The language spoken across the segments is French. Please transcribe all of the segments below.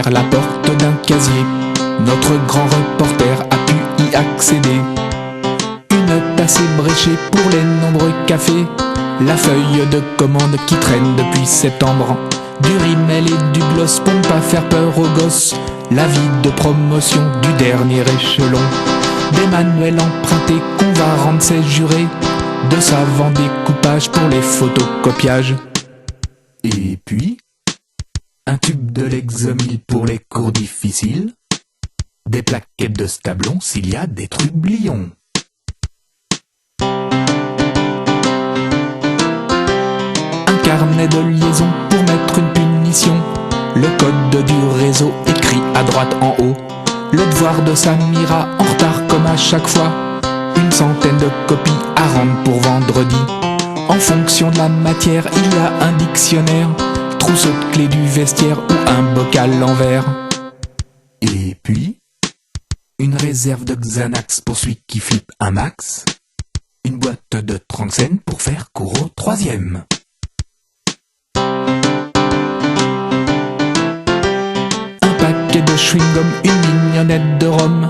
derrière la porte d'un casier, notre grand reporter a pu y accéder. Une tasse ébréchée pour les nombreux cafés, la feuille de commande qui traîne depuis septembre, du rimel et du gloss pour ne pas faire peur aux gosses, l'avis de promotion du dernier échelon, des manuels empruntés qu'on va rendre c'est juré, de savants découpages pour les photocopiages. Et puis, un tube de Lexomil pour les cours difficiles, des plaquettes de Stablon s'il y a des trublions. Un carnet de liaison pour mettre une punition, le code du réseau écrit à droite en haut, le devoir de Samira en retard comme à chaque fois, une centaine de copies à rendre pour vendredi. En fonction de la matière, il y a un dictionnaire, trousseau de clés du vestiaire ou un bocal en verre. Et puis, une réserve de Xanax pour celui qui flippe un max, une boîte de Tranxène pour faire cours au troisième. Un paquet de chewing-gum, une mignonnette de rhum,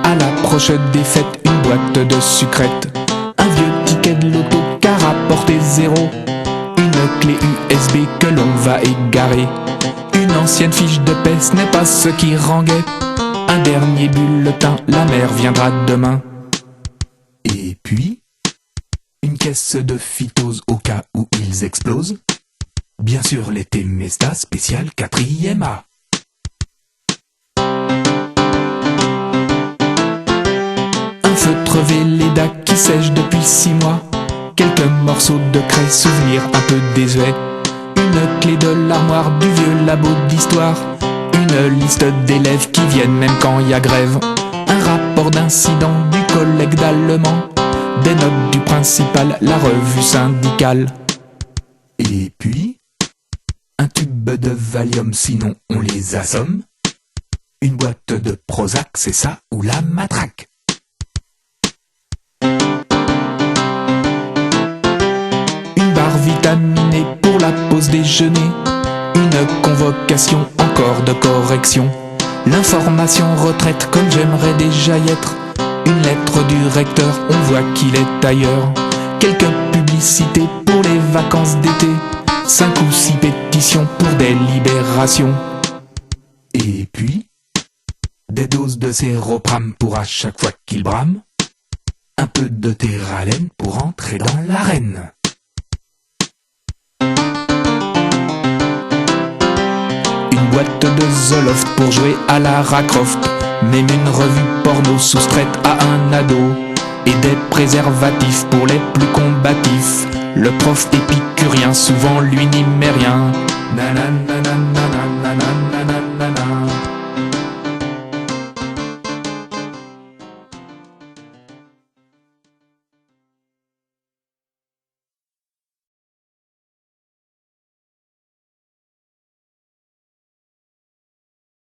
à l'approche des fêtes, une boîte de sucrètes, un vieux ticket de loto qu'a rapporté 0, une clé USB que l'on va égarer, une ancienne fiche de paie, ce n'est pas ce qui rend gai, un dernier bulletin, la mère viendra demain. Et puis, une caisse de phytose au cas où ils explosent, bien sûr les Temesta spécial 4e A. Un feutre Velleda qui sèche depuis 6 mois, quelques morceaux de craie, souvenirs un peu désuets, une clé de l'armoire du vieux labo d'histoire, une liste d'élèves qui viennent même quand il y a grève, un rapport d'incident du collègue d'allemand, des notes du principal, la revue syndicale. Et puis, un tube de Valium sinon on les assomme, une boîte de Prozac, c'est ça ou la matraque. Vitaminée pour la pause déjeuner, une convocation encore de correction, l'information retraite comme j'aimerais déjà y être, une lettre du recteur, on voit qu'il est ailleurs, quelques publicités pour les vacances d'été, 5 ou 6 pétitions pour des libérations. Et puis, des doses de séropram pour à chaque fois qu'il brame, un peu de Théralène pour entrer dans l'arène. Boîte de Zoloft pour jouer à Lara Croft, même une revue porno soustraite à un ado, et des préservatifs pour les plus combatifs, le prof épicurien souvent lui n'y met rien. Nanana.